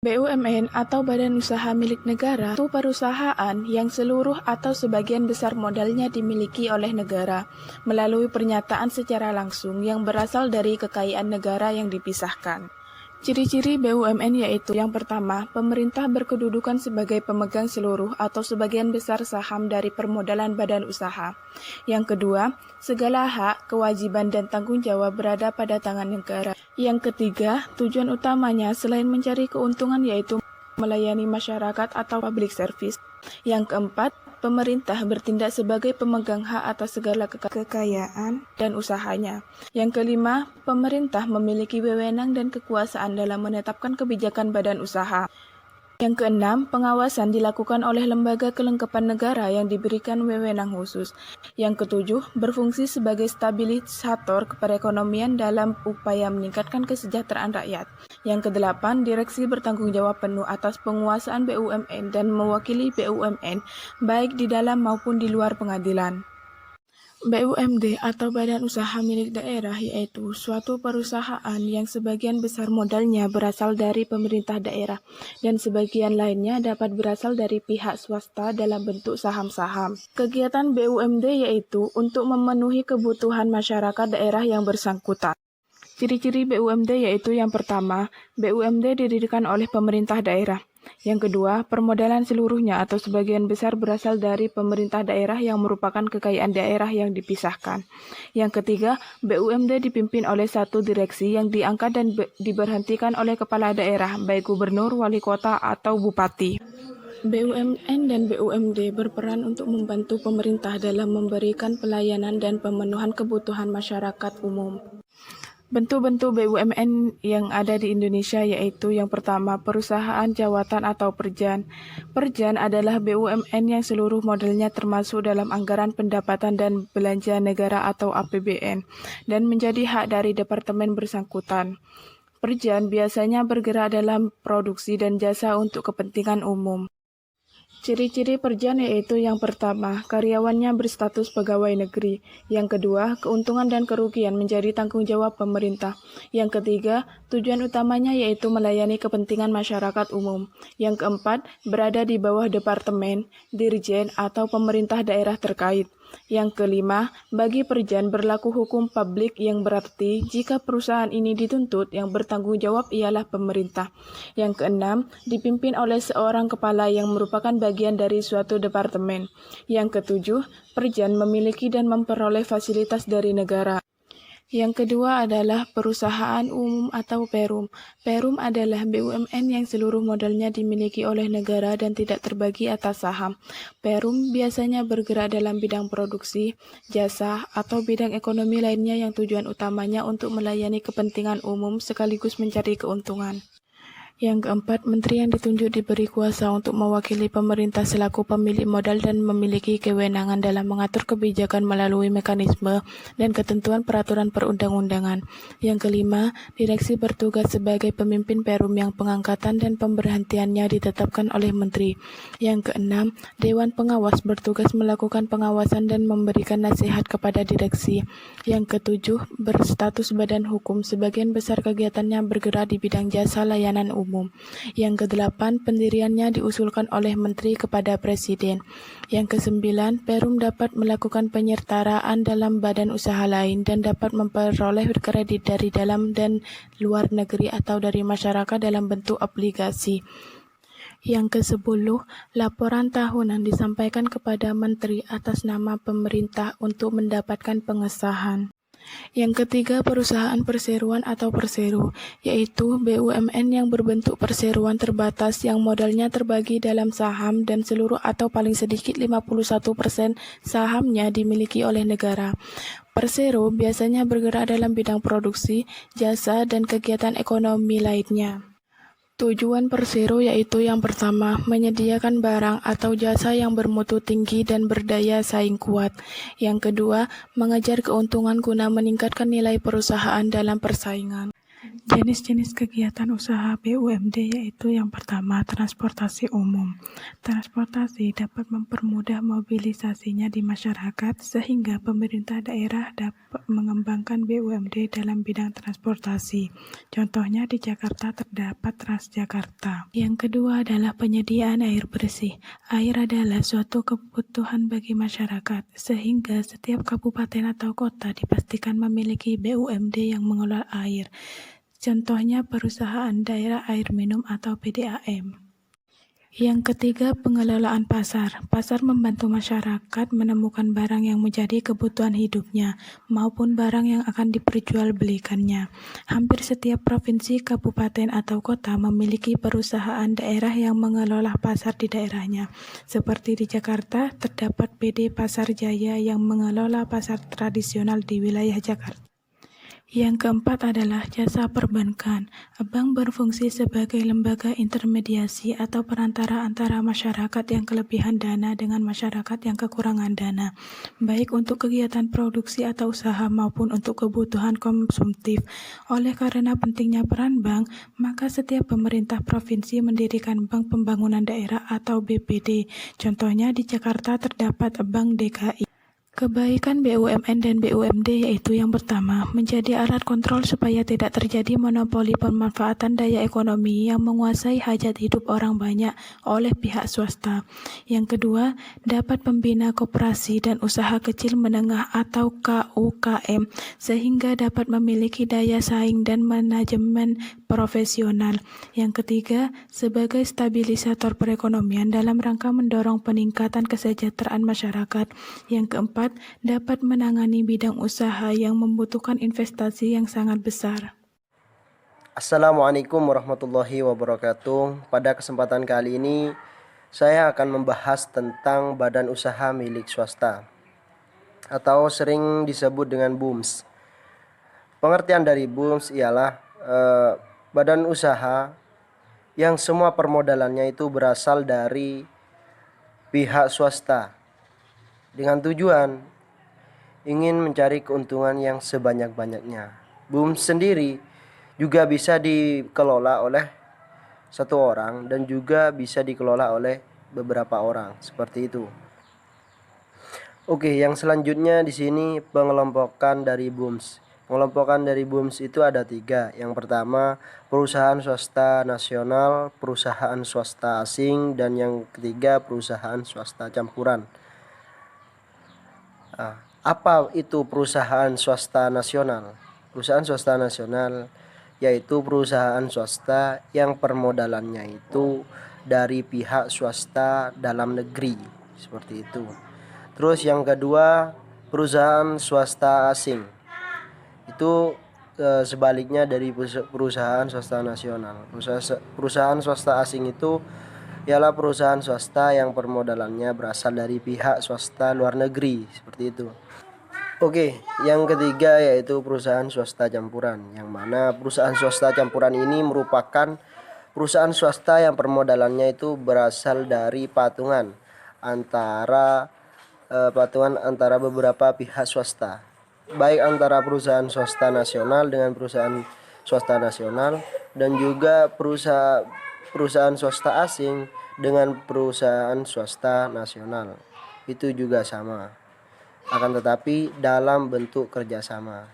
BUMN atau Badan Usaha Milik Negara itu perusahaan yang seluruh atau sebagian besar modalnya dimiliki oleh negara melalui pernyataan secara langsung yang berasal dari kekayaan negara yang dipisahkan. Ciri-ciri BUMN yaitu yang pertama, pemerintah berkedudukan sebagai pemegang seluruh atau sebagian besar saham dari permodalan badan usaha. Yang kedua, segala hak, kewajiban, dan tanggung jawab berada pada tangan negara. Yang ketiga, tujuan utamanya selain mencari keuntungan yaitu melayani masyarakat atau public service. Yang keempat, pemerintah bertindak sebagai pemegang hak atas segala kekayaan dan usahanya. Yang kelima, pemerintah memiliki wewenang dan kekuasaan dalam menetapkan kebijakan badan usaha. Yang keenam, pengawasan dilakukan oleh lembaga kelengkapan negara yang diberikan wewenang khusus. Yang ketujuh, berfungsi sebagai stabilisator perekonomian dalam upaya meningkatkan kesejahteraan rakyat. Yang kedelapan, direksi bertanggung jawab penuh atas penguasaan BUMN dan mewakili BUMN baik di dalam maupun di luar pengadilan. BUMD atau Badan Usaha Milik Daerah yaitu suatu perusahaan yang sebagian besar modalnya berasal dari pemerintah daerah dan sebagian lainnya dapat berasal dari pihak swasta dalam bentuk saham-saham. Kegiatan BUMD yaitu untuk memenuhi kebutuhan masyarakat daerah yang bersangkutan. Ciri-ciri BUMD yaitu yang pertama, BUMD didirikan oleh pemerintah daerah. Yang kedua, permodalan seluruhnya atau sebagian besar berasal dari pemerintah daerah yang merupakan kekayaan daerah yang dipisahkan. Yang ketiga, BUMD dipimpin oleh satu direksi yang diangkat dan diberhentikan oleh kepala daerah, baik gubernur, wali kota, atau bupati. BUMN dan BUMD berperan untuk membantu pemerintah dalam memberikan pelayanan dan pemenuhan kebutuhan masyarakat umum. Bentuk-bentuk BUMN yang ada di Indonesia yaitu yang pertama, perusahaan jawatan atau perjan. Perjan adalah BUMN yang seluruh modalnya termasuk dalam anggaran pendapatan dan belanja negara atau APBN dan menjadi hak dari departemen bersangkutan. Perjan biasanya bergerak dalam produksi dan jasa untuk kepentingan umum. Ciri-ciri perjan yaitu yang pertama, karyawannya berstatus pegawai negeri. Yang kedua, keuntungan dan kerugian menjadi tanggung jawab pemerintah. Yang ketiga, tujuan utamanya yaitu melayani kepentingan masyarakat umum. Yang keempat, berada di bawah departemen, dirjen, atau pemerintah daerah terkait. Yang kelima, bagi perjan berlaku hukum publik yang berarti jika perusahaan ini dituntut yang bertanggung jawab ialah pemerintah. Yang keenam, dipimpin oleh seorang kepala yang merupakan bagian dari suatu departemen. Yang ketujuh, perjan memiliki dan memperoleh fasilitas dari negara. Yang kedua adalah perusahaan umum atau Perum. Perum adalah BUMN yang seluruh modalnya dimiliki oleh negara dan tidak terbagi atas saham. Perum biasanya bergerak dalam bidang produksi, jasa, atau bidang ekonomi lainnya yang tujuan utamanya untuk melayani kepentingan umum sekaligus mencari keuntungan. Yang keempat, menteri yang ditunjuk diberi kuasa untuk mewakili pemerintah selaku pemilik modal dan memiliki kewenangan dalam mengatur kebijakan melalui mekanisme dan ketentuan peraturan perundang-undangan. Yang kelima, direksi bertugas sebagai pemimpin Perum yang pengangkatan dan pemberhentiannya ditetapkan oleh menteri. Yang keenam, Dewan Pengawas bertugas melakukan pengawasan dan memberikan nasihat kepada direksi. Yang ketujuh, berstatus badan hukum, sebagian besar kegiatannya bergerak di bidang jasa layanan umum. Yang kedelapan, pendiriannya diusulkan oleh menteri kepada presiden. Yang kesembilan, Perum dapat melakukan penyertaraan dalam badan usaha lain dan dapat memperoleh kredit dari dalam dan luar negeri atau dari masyarakat dalam bentuk obligasi. Yang ke-10, laporan tahunan disampaikan kepada menteri atas nama pemerintah untuk mendapatkan pengesahan. Yang ketiga, perusahaan perseroan atau Persero, yaitu BUMN yang berbentuk perseroan terbatas yang modalnya terbagi dalam saham dan seluruh atau paling sedikit 51% sahamnya dimiliki oleh negara. Persero biasanya bergerak dalam bidang produksi, jasa, dan kegiatan ekonomi lainnya. Tujuan Persero yaitu yang pertama, menyediakan barang atau jasa yang bermutu tinggi dan berdaya saing kuat. Yang kedua, mengejar keuntungan guna meningkatkan nilai perusahaan dalam persaingan. Jenis-jenis kegiatan usaha BUMD yaitu yang pertama, transportasi umum. Transportasi dapat mempermudah mobilisasinya di masyarakat sehingga pemerintah daerah dapat mengembangkan BUMD dalam bidang transportasi. Contohnya di Jakarta terdapat Transjakarta. Yang kedua adalah penyediaan air bersih. Air adalah suatu kebutuhan bagi masyarakat sehingga setiap kabupaten atau kota dipastikan memiliki BUMD yang mengelola air. Contohnya perusahaan daerah air minum atau PDAM. Yang ketiga, pengelolaan pasar. Pasar membantu masyarakat menemukan barang yang menjadi kebutuhan hidupnya maupun barang yang akan diperjualbelikannya. Hampir setiap provinsi, kabupaten, atau kota memiliki perusahaan daerah yang mengelola pasar di daerahnya. Seperti di Jakarta, terdapat PD Pasar Jaya yang mengelola pasar tradisional di wilayah Jakarta. Yang keempat adalah jasa perbankan. Bank berfungsi sebagai lembaga intermediasi atau perantara antara masyarakat yang kelebihan dana dengan masyarakat yang kekurangan dana, baik untuk kegiatan produksi atau usaha maupun untuk kebutuhan konsumtif. Oleh karena pentingnya peran bank, maka setiap pemerintah provinsi mendirikan Bank Pembangunan Daerah atau BPD. Contohnya di Jakarta terdapat Bank DKI. Kebaikan BUMN dan BUMD yaitu yang pertama, menjadi alat kontrol supaya tidak terjadi monopoli pemanfaatan daya ekonomi yang menguasai hajat hidup orang banyak oleh pihak swasta. Yang kedua, dapat membina koperasi dan usaha kecil menengah atau KUKM sehingga dapat memiliki daya saing dan manajemen profesional. Yang ketiga, sebagai stabilisator perekonomian dalam rangka mendorong peningkatan kesejahteraan masyarakat. Yang keempat, dapat menangani bidang usaha yang membutuhkan investasi yang sangat besar. Assalamualaikum warahmatullahi wabarakatuh. Pada kesempatan kali ini saya akan membahas tentang badan usaha milik swasta atau sering disebut dengan BUMS. Pengertian dari BUMS ialah badan usaha yang semua permodalannya itu berasal dari pihak swasta dengan tujuan ingin mencari keuntungan yang sebanyak-banyaknya. BUMS sendiri juga bisa dikelola oleh satu orang dan juga bisa dikelola oleh beberapa orang, seperti itu. Oke, yang selanjutnya di sini pengelompokan dari BUMS. Pengelompokan dari BUMS itu ada 3. Yang pertama, perusahaan swasta nasional, perusahaan swasta asing, dan yang ketiga, perusahaan swasta campuran. Apa itu perusahaan swasta nasional? Perusahaan swasta nasional yaitu perusahaan swasta yang permodalannya itu dari pihak swasta dalam negeri, seperti itu. Terus yang kedua, perusahaan swasta asing. Itu sebaliknya dari perusahaan swasta nasional. Perusahaan swasta asing itu ialah perusahaan swasta yang permodalannya berasal dari pihak swasta luar negeri, seperti itu. Oke, yang ketiga yaitu perusahaan swasta campuran, yang mana perusahaan swasta campuran ini merupakan perusahaan swasta yang permodalannya itu berasal dari patungan antara beberapa pihak swasta, baik antara perusahaan swasta nasional dengan perusahaan swasta nasional dan juga perusahaan swasta asing dengan perusahaan swasta nasional. Itu juga sama, akan tetapi dalam bentuk kerjasama.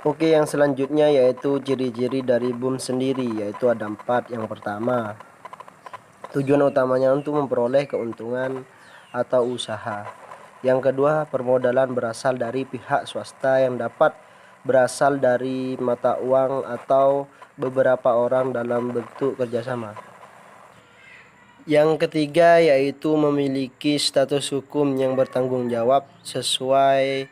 Oke, yang selanjutnya yaitu ciri-ciri dari BUMS sendiri, yaitu ada 4. Yang pertama, tujuan utamanya untuk memperoleh keuntungan atau usaha. Yang kedua, permodalan berasal dari pihak swasta yang dapat berasal dari mata uang atau beberapa orang dalam bentuk kerjasama. Yang ketiga yaitu memiliki status hukum yang bertanggung jawab sesuai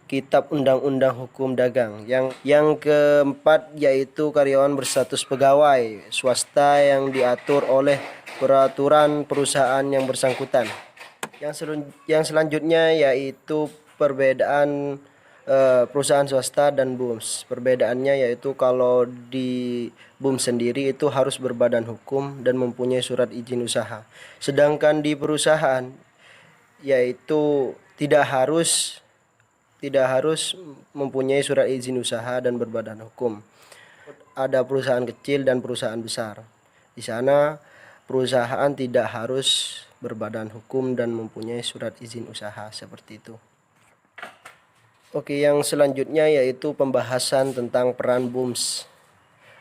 Kitab Undang-Undang Hukum Dagang. Yang keempat yaitu karyawan berstatus pegawai swasta yang diatur oleh peraturan perusahaan yang bersangkutan. Yang selanjutnya yaitu perbedaan perusahaan swasta dan BUMS. Perbedaannya yaitu kalau di BUMS sendiri itu harus berbadan hukum dan mempunyai surat izin usaha. Sedangkan di perusahaan yaitu tidak harus mempunyai surat izin usaha dan berbadan hukum. ada perusahaan kecil dan perusahaan besar. Di sana perusahaan tidak harus berbadan hukum dan mempunyai surat izin usaha seperti itu. Oke, yang selanjutnya yaitu pembahasan tentang peran BUMS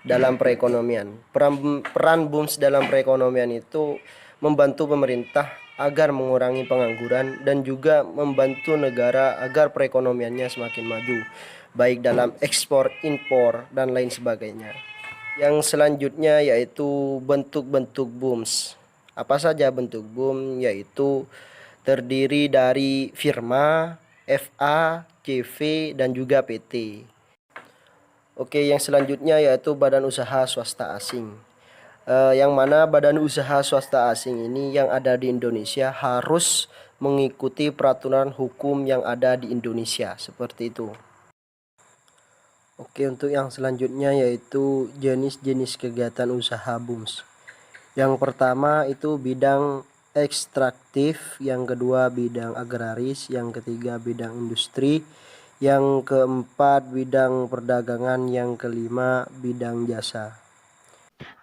dalam perekonomian. Peran BUMS dalam perekonomian itu membantu pemerintah agar mengurangi pengangguran dan juga membantu negara agar perekonomiannya semakin maju, baik dalam ekspor, impor, dan lain sebagainya. Yang selanjutnya yaitu bentuk-bentuk BUMS. Apa saja bentuk BUMS? Yaitu terdiri dari firma, FA, CV, dan juga PT. Oke, yang selanjutnya yaitu badan usaha swasta asing. Yang mana badan usaha swasta asing ini yang ada di Indonesia harus mengikuti peraturan hukum yang ada di Indonesia, seperti itu. Oke, untuk yang selanjutnya yaitu jenis-jenis kegiatan usaha BUMS. Yang pertama itu bidang ekstraktif, yang kedua bidang agraris, yang ketiga bidang industri, yang keempat bidang perdagangan, yang kelima bidang jasa.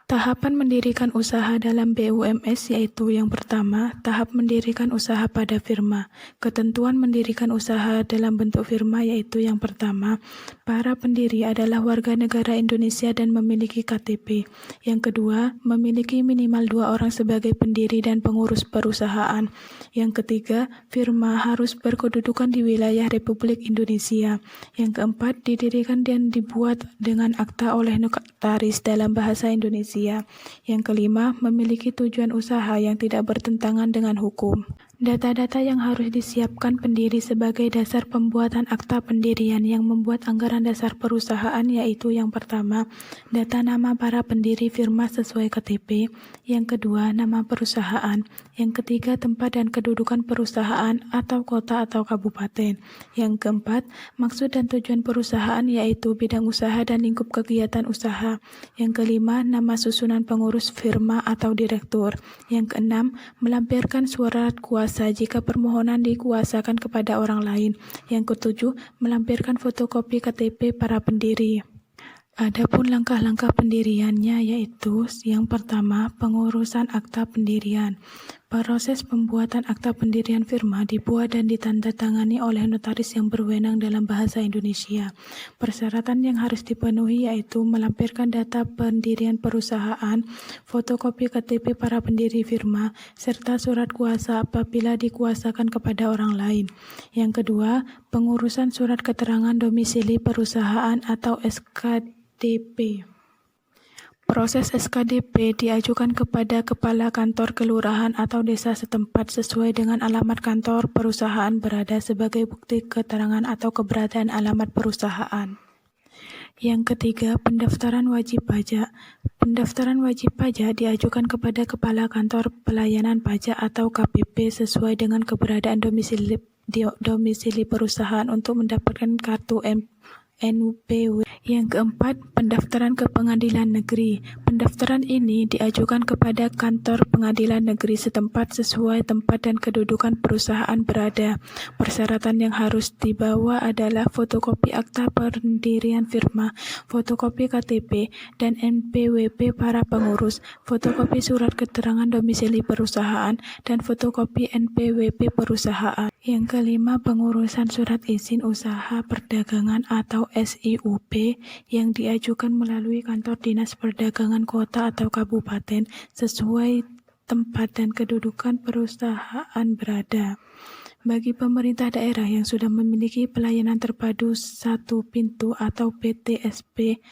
Tahapan mendirikan usaha dalam BUMS yaitu yang pertama, tahap mendirikan usaha pada firma. Ketentuan mendirikan usaha dalam bentuk firma yaitu yang pertama, para pendiri adalah warga negara Indonesia dan memiliki KTP. Yang kedua, memiliki minimal 2 orang sebagai pendiri dan pengurus perusahaan. Yang ketiga, firma harus berkedudukan di wilayah Republik Indonesia. Yang keempat, didirikan dan dibuat dengan akta oleh notaris dalam bahasa Indonesia. Yang kelima, memiliki tujuan usaha yang tidak bertentangan dengan hukum. Data-data yang harus disiapkan pendiri sebagai dasar pembuatan akta pendirian yang membuat anggaran dasar perusahaan yaitu yang pertama, data nama para pendiri firma sesuai KTP, yang kedua, nama perusahaan, yang ketiga, tempat dan kedudukan perusahaan atau kota atau kabupaten, yang keempat, maksud dan tujuan perusahaan yaitu bidang usaha dan lingkup kegiatan usaha, yang kelima, nama susunan pengurus firma atau direktur, yang keenam, melampirkan surat kuasa jika permohonan dikuasakan kepada orang lain. Yang ketujuh, melampirkan fotokopi KTP para pendiri. Adapun langkah-langkah pendiriannya yaitu yang pertama, pengurusan akta pendirian. Proses pembuatan akta pendirian firma dibuat dan ditandatangani oleh notaris yang berwenang dalam bahasa Indonesia. Persyaratan yang harus dipenuhi yaitu melampirkan data pendirian perusahaan, fotokopi KTP para pendiri firma, serta surat kuasa apabila dikuasakan kepada orang lain. Yang kedua, pengurusan surat keterangan domisili perusahaan atau SKDP. Proses SKDP diajukan kepada Kepala Kantor Kelurahan atau Desa setempat sesuai dengan alamat kantor perusahaan berada sebagai bukti keterangan atau keberadaan alamat perusahaan. Yang ketiga, pendaftaran wajib pajak. Pendaftaran wajib pajak diajukan kepada Kepala Kantor Pelayanan Pajak atau KPP sesuai dengan keberadaan domisili perusahaan untuk mendapatkan kartu NPW. Yang keempat, pendaftaran ke pengadilan negeri. Pendaftaran ini diajukan kepada kantor pengadilan negeri setempat sesuai tempat dan kedudukan perusahaan berada. Persyaratan yang harus dibawa adalah fotokopi akta pendirian firma, fotokopi KTP dan NPWP para pengurus, fotokopi surat keterangan domisili perusahaan, dan fotokopi NPWP perusahaan. Yang kelima, pengurusan surat izin usaha perdagangan atau SIUP yang diajukan melalui kantor dinas perdagangan kota atau kabupaten sesuai tempat dan kedudukan perusahaan berada. Bagi pemerintah daerah yang sudah memiliki pelayanan terpadu satu pintu atau PTSP,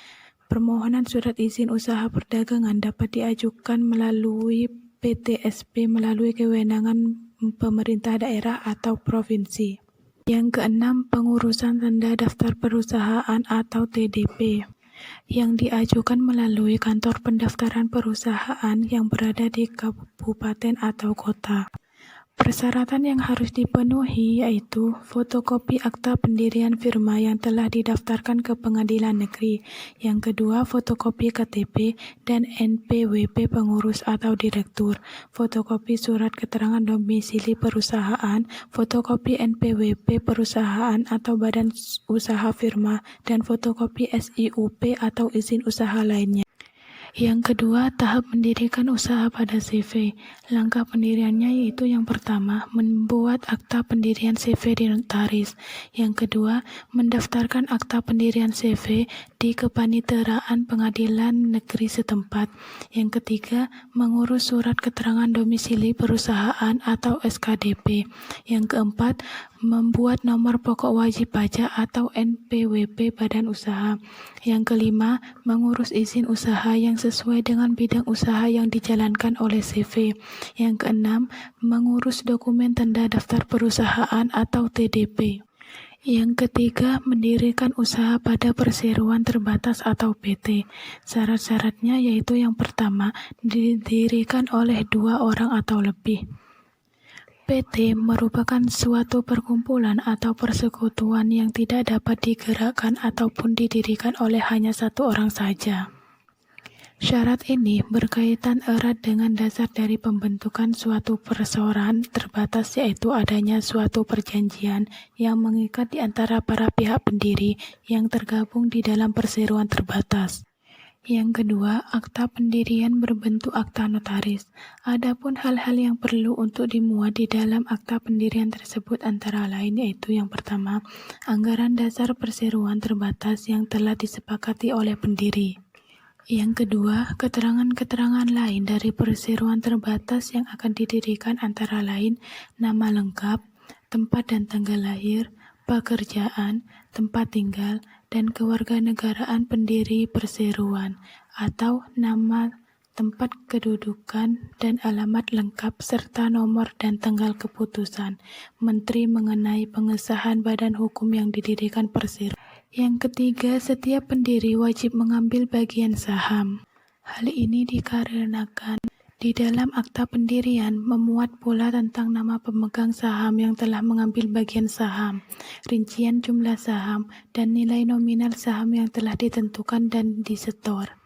permohonan surat izin usaha perdagangan dapat diajukan melalui PTSP melalui kewenangan pemerintah daerah atau provinsi. Yang keenam, pengurusan tanda daftar perusahaan atau TDP yang diajukan melalui kantor pendaftaran perusahaan yang berada di kabupaten atau kota. Persyaratan yang harus dipenuhi yaitu fotokopi akta pendirian firma yang telah didaftarkan ke pengadilan negeri. Yang kedua, fotokopi KTP dan NPWP pengurus atau direktur, fotokopi surat keterangan domisili perusahaan, fotokopi NPWP perusahaan atau badan usaha firma, dan fotokopi SIUP atau izin usaha lainnya. Yang kedua, tahap mendirikan usaha pada CV. Langkah pendiriannya yaitu yang pertama, membuat akta pendirian CV di notaris. Yang kedua, mendaftarkan akta pendirian CV di kepaniteraan pengadilan negeri setempat. Yang ketiga, mengurus surat keterangan domisili perusahaan atau SKDP. Yang keempat, membuat nomor pokok wajib pajak atau NPWP badan usaha. Yang kelima, mengurus izin usaha yang sesuai dengan bidang usaha yang dijalankan oleh CV. Yang keenam, mengurus dokumen tanda daftar perusahaan atau TDP. Yang ketiga, mendirikan usaha pada perseroan terbatas atau PT. Syarat-syaratnya yaitu yang pertama, didirikan oleh 2 orang atau lebih. PT merupakan suatu perkumpulan atau persekutuan yang tidak dapat digerakkan ataupun didirikan oleh hanya 1 orang saja. Syarat ini berkaitan erat dengan dasar dari pembentukan suatu perseroan terbatas, yaitu adanya suatu perjanjian yang mengikat di antara para pihak pendiri yang tergabung di dalam perseroan terbatas. Yang kedua, akta pendirian berbentuk akta notaris. Adapun hal-hal yang perlu untuk dimuat di dalam akta pendirian tersebut antara lain yaitu yang pertama, anggaran dasar perseroan terbatas yang telah disepakati oleh pendiri. Yang kedua, keterangan-keterangan lain dari perseroan terbatas yang akan didirikan antara lain nama lengkap, tempat dan tanggal lahir, pekerjaan, tempat tinggal, dan kewarganegaraan pendiri perseroan, atau nama, tempat kedudukan, dan alamat lengkap serta nomor dan tanggal keputusan Menteri mengenai pengesahan badan hukum yang didirikan perseroan. Yang ketiga, setiap pendiri wajib mengambil bagian saham. Hal ini dikarenakan di dalam akta pendirian memuat pula tentang nama pemegang saham yang telah mengambil bagian saham, rincian jumlah saham, dan nilai nominal saham yang telah ditentukan dan disetor.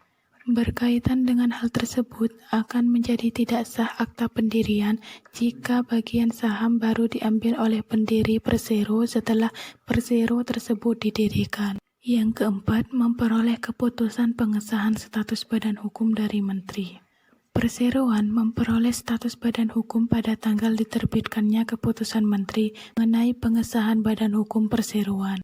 Berkaitan dengan hal tersebut, akan menjadi tidak sah akta pendirian jika bagian saham baru diambil oleh pendiri persero setelah persero tersebut didirikan. Yang keempat, memperoleh keputusan pengesahan status badan hukum dari menteri. Perseroan memperoleh status badan hukum pada tanggal diterbitkannya keputusan menteri mengenai pengesahan badan hukum perseroan.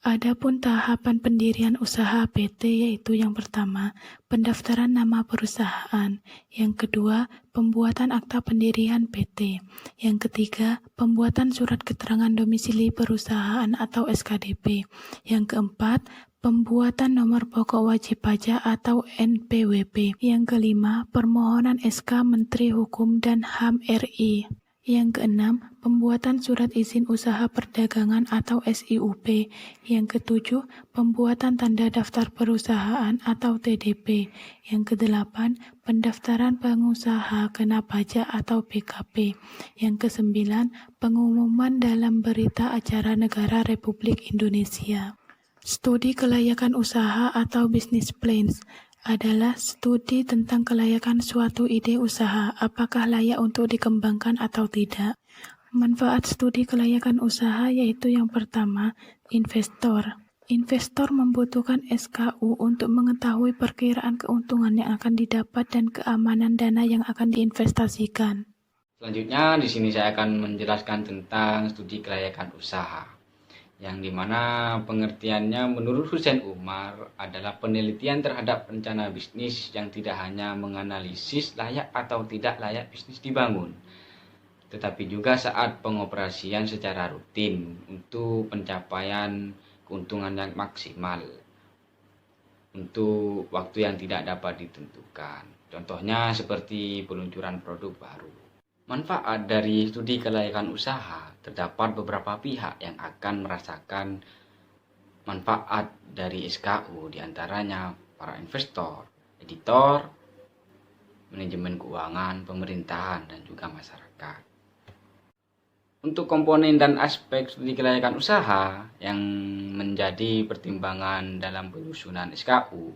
Adapun tahapan pendirian usaha PT yaitu yang pertama, pendaftaran nama perusahaan, yang kedua, pembuatan akta pendirian PT, yang ketiga, pembuatan surat keterangan domisili perusahaan atau SKDP, yang keempat, pembuatan nomor pokok wajib pajak atau NPWP, yang kelima, permohonan SK Menteri Hukum dan HAM RI. Yang keenam, pembuatan surat izin usaha perdagangan atau SIUP. Yang ketujuh, pembuatan tanda daftar perusahaan atau TDP. Yang kedelapan, pendaftaran pengusaha kena pajak atau PKP. Yang kesembilan, pengumuman dalam berita acara negara Republik Indonesia. Studi kelayakan usaha atau business plans adalah studi tentang kelayakan suatu ide usaha, apakah layak untuk dikembangkan atau tidak. Manfaat studi kelayakan usaha yaitu yang pertama, investor. Investor membutuhkan SKU untuk mengetahui perkiraan keuntungan yang akan didapat dan keamanan dana yang akan diinvestasikan. Selanjutnya di sini saya akan menjelaskan tentang studi kelayakan usaha, yang dimana pengertiannya menurut Husein Umar adalah penelitian terhadap rencana bisnis yang tidak hanya menganalisis layak atau tidak layak bisnis dibangun, tetapi juga saat pengoperasian secara rutin untuk pencapaian keuntungan yang maksimal untuk waktu yang tidak dapat ditentukan. Contohnya seperti peluncuran produk baru. Manfaat dari studi kelayakan usaha, terdapat beberapa pihak yang akan merasakan manfaat dari SKU, diantaranya para investor, editor, manajemen keuangan, pemerintahan, dan juga masyarakat. Untuk komponen dan aspek studi kelayakan usaha yang menjadi pertimbangan dalam penyusunan SKU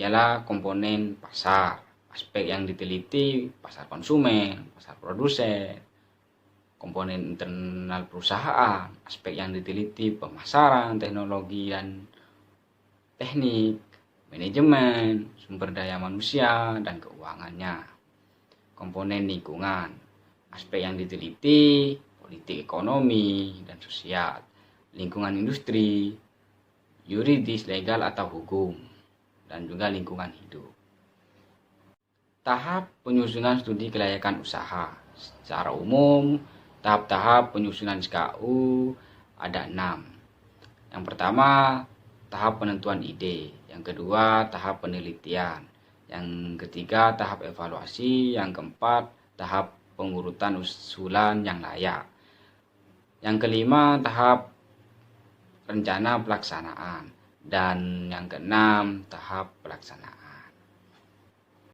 ialah komponen pasar. Aspek yang diteliti pasar konsumen, pasar produsen, komponen internal perusahaan, aspek yang diteliti pemasaran, teknologi dan teknik, manajemen, sumber daya manusia, dan keuangannya. Komponen lingkungan, aspek yang diteliti politik ekonomi dan sosial, lingkungan industri, yuridis, legal atau hukum, dan juga lingkungan hidup. Tahap penyusunan studi kelayakan usaha. Secara umum, tahap-tahap penyusunan SKU ada 6. Yang pertama, tahap penentuan ide. Yang kedua, tahap penelitian. Yang ketiga, tahap evaluasi. Yang keempat, tahap pengurutan usulan yang layak. Yang kelima, tahap rencana pelaksanaan. Dan yang keenam, tahap pelaksanaan.